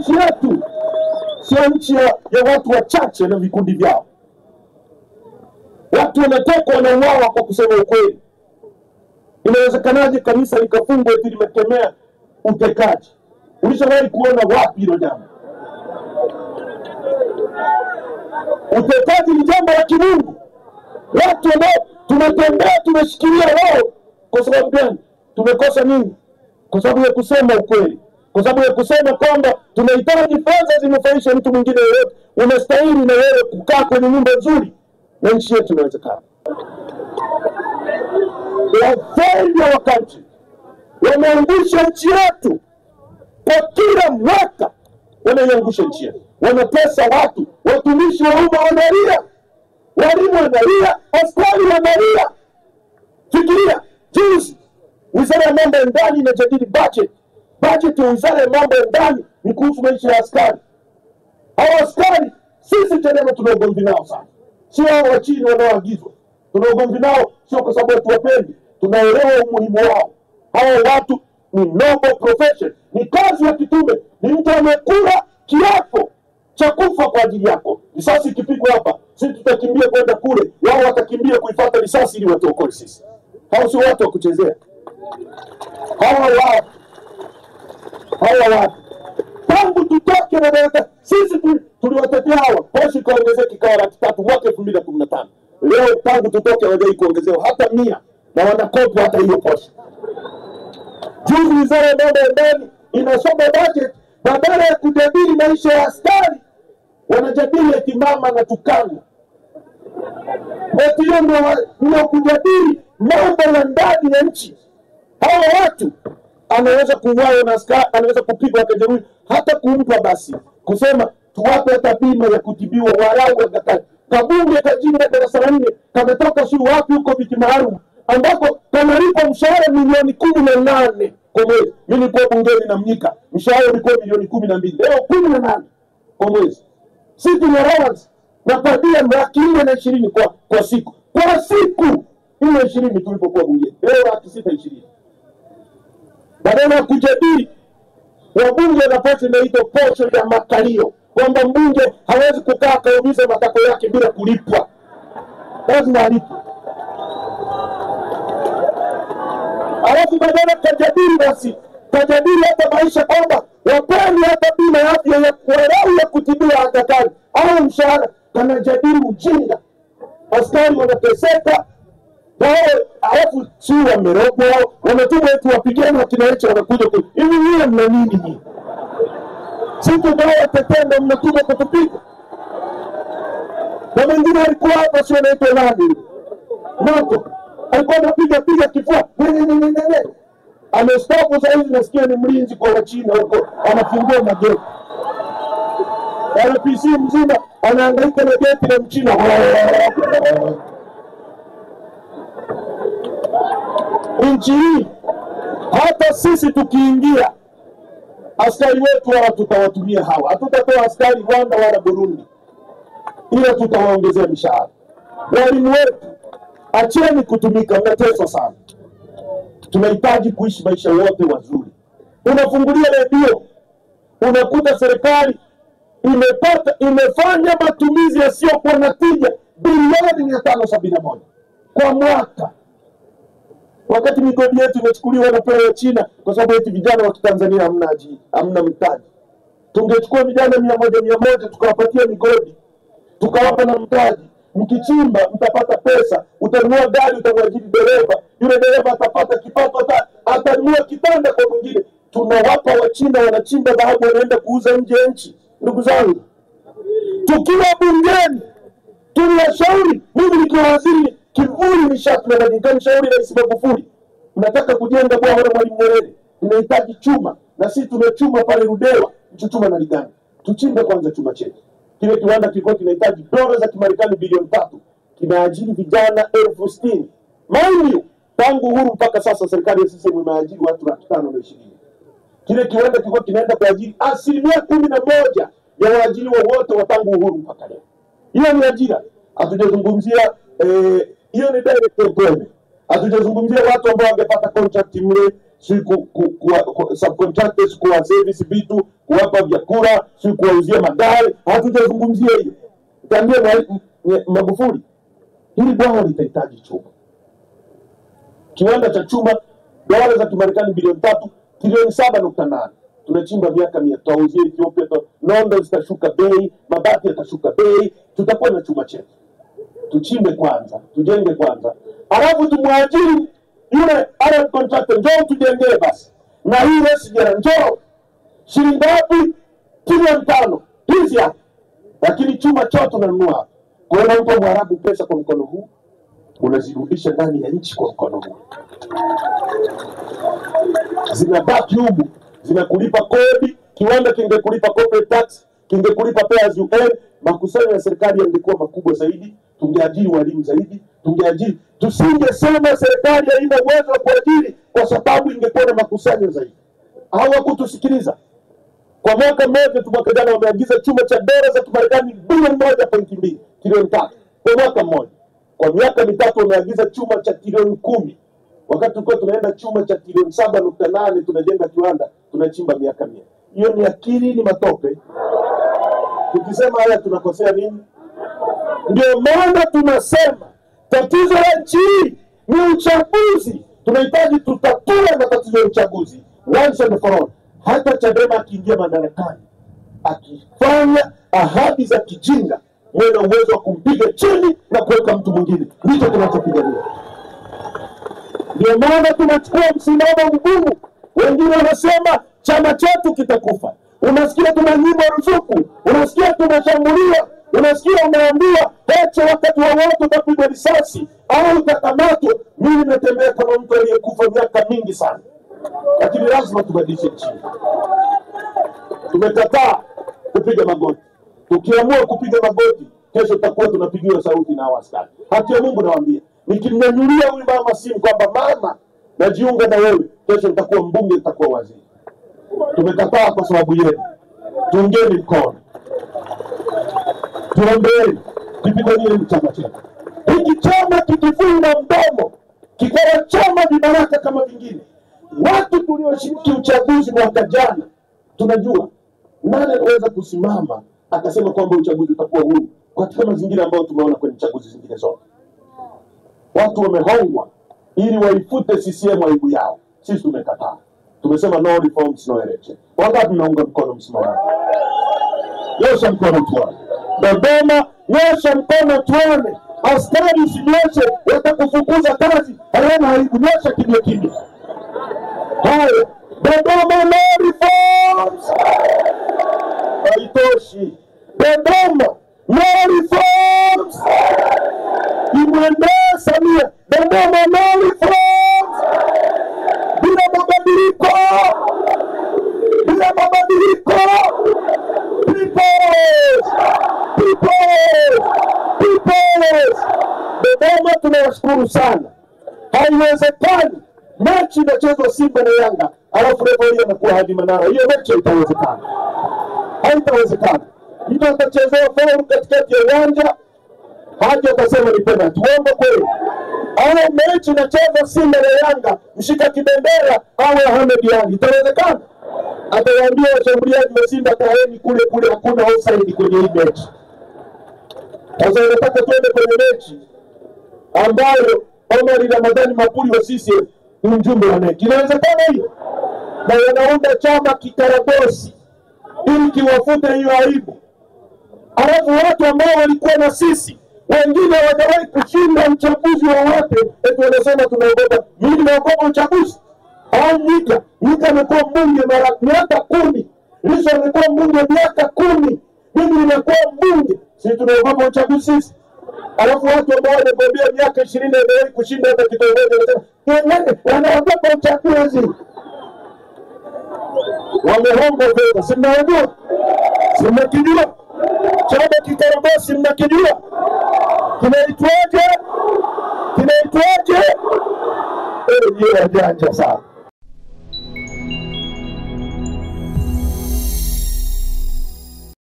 nchi yetu sio nchi ya watu wachache na vikundi vyao. Watu wanatekwa wanauawa kwa kusema ukweli. Inawezekanaje kanisa likafungwa eti limekemea utekaji? Ulishawahi kuona wapi hilo jambo? Utekaji ni jambo la kimungu. Watu ambao tumetembea tumeshikilia wao kwa sababu gani? Tumekosa nini? Kwa sababu ya kusema ukweli. Kwa sababu ya kusema kwamba tunahitaji fedha zinufaishe mtu mwingine yoyote. Unastahili na wewe kukaa kwenye nyumba nzuri na nchi yetu inawezekana. Wafalme wa country wameangusha nchi yetu kwa kila mwaka, wanaiangusha nchi yetu. Wanatesa watu, watumishi wa umma wanalia, walimu wanalia, askari wanalia. Fikiria, juzi Wizara ya Mambo ya Ndani inajadili budget ya Wizara ya Mambo ya Ndani ni kuhusu maisha ya askari. Hao askari sisi tena tuna ugomvi nao sana. Sio hao wa chini wanaoagizwa. Tuna ugomvi nao sio kwa sababu tuwapendi, tunaelewa umuhimu wao. Hao watu ni noble profession, ni kazi ya kitume, ni mtu amekula kiapo cha kufa kwa ajili yako. Risasi ikipigwa hapa, sisi tutakimbia kwenda kule, wao watakimbia kuifuata risasi ili watuokoe sisi. Hao sio watu wa kuchezea. Hawa watu tangu tutoke madaraka sisi tuliwatetea hawa. Posho ikaongezeka ikawa 3 mwaka 2015. Leo tangu tutoke hawajai kuongezewa hata 100 na wanakopa hata hiyo posho. Juzi Wizara ya Mambo ya Ndani inasoma budget, badala ya kujadili maisha ya askari wanajadili eti mama na tukana. Eti hiyo ndio kujadili mambo ya ndani ya nchi. Hawa watu anaweza kuuawa na askari, anaweza kupigwa akajeruhi, hata kumpa basi kusema tuwape hata bima ya kutibiwa walau wakati. Kabunge kajinga darasa la 4 kametoka sio wapi huko viti maalum ambako kanalipa mshahara milioni 18 kwa mwezi. Mimi nilikuwa bungeni na Mnyika, mshahara ulikuwa milioni 12, leo 18 kwa mwezi. Siku ya allowance na padia 420 kwa siku. Kwa siku 420 tulipokuwa bungeni. Leo 620. Badala ya kujadili, wabunge wanapaswa inaitwa posho ya makalio, kwamba mbunge hawezi kukaa kaumiza matako yake bila kulipwa. Lazima alipwe. Alafu badala kajadili basi, kajadili hata maisha kwamba wapeni hata bima ya afya ya walau ya kutibia atakani au mshahara, kanajadili ujinga. Askari wanateseka, alafu si wamerogwa, wanatuma wetu wapigeni wakinaecha wanakuja kwa hivi nyie mna nini nyie? Sisi tunao tetendo mnatuma kutupiga. Na wengine walikuwa hapa sio naitwa nani? Moto. Alikuwa anapiga kifua. Amestaafu sasa hivi nasikia ni mlinzi kwa Wachina huko, anafungua mageti. RPC mzima anahangaika na geti la Mchina. Nchi hii hata sisi tukiingia askari wetu hawa tutawatumia hawa. Hatutatoa askari Rwanda wala Burundi, ila tutawaongezea mishahara. Walimu wetu acheni kutumika, mnateswa sana. Tunahitaji kuishi maisha yote wazuri. Unafungulia redio unakuta serikali imefanya matumizi yasiyokuwa na tija bilioni 571 kwa mwaka, wakati migodi yetu imechukuliwa na pesa ya China kwa sababu eti vijana wa Tanzania hamna mtaji. Tungechukua vijana 100 tukawapatia migodi, tukawapa na mtaji. Mkichimba mtapata pesa, utanunua gari, utamwajiri dereva, yule dereva atapata kipato, atanunua kitanda kwa mwingine. Tunawapa Wachina wanachimba dhahabu wanaenda kuuza nje nchi. Ndugu zangu, tukiwa bungeni tunashauri, mimi nikiwa waziri kivuli nishati na madini, shauri Rais Magufuli, mnataka kujenga bwawa la Mwalimu Nyerere, inahitaji chuma, na sisi tumechuma pale Ludewa, chuma na Liganga. Tuchimbe kwanza chuma chetu. Kile kiwanda kilikuwa kinahitaji dola za Kimarekani bilioni 3, kinaajiri vijana 60,000. Mind you, tangu uhuru mpaka sasa serikali ya CCM imeajiri watu 520,000. Kile kiwanda kilikuwa kinaenda kwa ajili 11% ya waajiriwa wote wa tangu uhuru mpaka leo. Hiyo ni ajira. Hatujazungumzia hiyo ni direct employment. Hatujazungumzia watu ambao wangepata contract mle, si subcontractors, kuwa service vitu, kuwapa vyakula, si kuwauzia magari. Hatujazungumzia hiyo. Tambia Magufuli, hili bwawa litahitaji chuma. Kiwanda cha chuma dola za Kimarekani bilioni 3, trilioni 7.8. Tunachimba miaka 100, tutauzia Ethiopia, nondo zitashuka bei, mabati yatashuka bei, tutakuwa na chuma chetu. Tuchimbe kwanza, tujenge kwanza. Alafu tumwajiri yule Arab contractor, njoo tujengee basi. Na hii SGR njoo. Shilingi ngapi? Trilioni 5. Hizi hapa. Lakini chuma chote tunanunua. Kwa hiyo unampa Mwarabu pesa kwa mkono huu, unazirudisha ndani ya nchi kwa mkono huu. Zinabaki humu, zinakulipa kodi, kiwanda kingekulipa corporate tax, kingekulipa pay as you earn, makusanyo ya serikali yangekuwa makubwa zaidi, tungeajiri walimu zaidi, tusingesema serikali haina uwezo wa kuajiri kwa sababu ingekuwa na makusanyo zaidi. Hawakutusikiliza. Kwa mwaka mmoja tu, mwaka jana wameagiza chuma cha dola za Kimarekani bilioni 1.2, trilioni 3 kwa mwaka mmoja. Kwa miaka mitatu wameagiza chuma cha trilioni 10. Wakati tulikuwa tunaenda chuma cha trilioni 7.8, tunajenga kiwanda, tunachimba miaka 100. Hiyo ni akili, ni matope. Tukisema haya tunakosea nini? Ndio maana tunasema tatizo la nchi ni uchaguzi. Tunahitaji tutatue matatizo ya uchaguzi once and for all. Hata Chadema akiingia madarakani, akifanya ahadi za kijinga, mwenye uwezo wa kumpiga chini na kuweka mtu mwingine. Ndicho tunachopigania. Ndio maana tunachukua msimamo mgumu. Wengine wanasema chama chetu kitakufa. Unasikia tunanyimwa ruzuku, unasikia tunashambuliwa, unasikia unaambiwa eti wakati wowote utapigwa risasi au utakamatwa. Mimi natembea kama mtu aliyekufa miaka mingi sana. Lakini lazima tubadilishe nchi. Tumekataa kupiga magoti. Tukiamua kupiga magoti, kesho tutakuwa tunapigiwa sauti na askari. Haki ya Mungu nawaambia, nikimnyanyulia huyu mama simu kwamba mama, najiunga na wewe, kesho nitakuwa mbunge, nitakuwa waziri. Tumekataa kwa sababu yenu. Tuungeni mkono. Tuombeeni, tupiganie chama chetu. Hiki chama kikifunga mdomo, kikawa chama vibaraka kama vingine. Watu tulioshiriki uchaguzi mwaka jana, tunajua nani anaweza kusimama akasema kwamba uchaguzi utakuwa huru katika mazingira ambayo tumeona kwenye chaguzi zingine zote. Watu wamehongwa ili waifute CCM aibu yao. Sisi tumekataa. Tumesema no reforms, no election. Wangapi mnaunga mkono msimamo? Nyosha mkono tuone. Dodoma, nyosha mkono tuone. Askari usinyoshe, watakufukuza kazi. Hayana aibu, nyosha kimya kimya. Haya, Dodoma no reforms. Haitoshi. Dodoma no reforms. Imwende Samia, Dodoma no reforms. Bila mabadiliko. Bila mabadiliko. People. Dodoma tunawashukuru sana. Haiwezekani mechi inachezwa Simba na Yanga alafu refa anakuwa Haji Manara. Hiyo mechi haitawezekana. Haitawezekana. Mtu atachezea foul katikati ya uwanja, Haji atasema ni penalty. Uongo kweli? Au mechi inachezwa Simba na Yanga, mshika kibendera au Ahmed Ally. Itawezekana? Atawaambia washambuliaji wa Simba kaeni kule, hakuna offside kwenye hii mechi. Sasa nataka tuende kwenye mechi ambayo Omar Ramadhani Mapuli wa CCM ni mjumbe wa NEC. Inawezekana hiyo? Na wanaunda chama kikaragosi ili kiwafute hiyo aibu. Alafu watu ambao walikuwa na sisi, wengine hawajawahi kushinda uchaguzi wowote, eti wanasema tunaogopa. Mimi naogopa uchaguzi? Au Nika amekuwa mbunge miaka 10. Lissu amekuwa mbunge miaka 10. Mimi nimekuwa mbunge. Sisi tunaogopa uchaguzi sisi? Alafu watu ambao wamegombea miaka 20 hawajawahi kushinda hata kitongoji wanasema wanaogopa uchaguzi. Wamehonga fedha. Si mnajua? Si mnakijua? Chama kikaragosi mnakijua? Kinaitwaje? Ndiyo wajanja sana.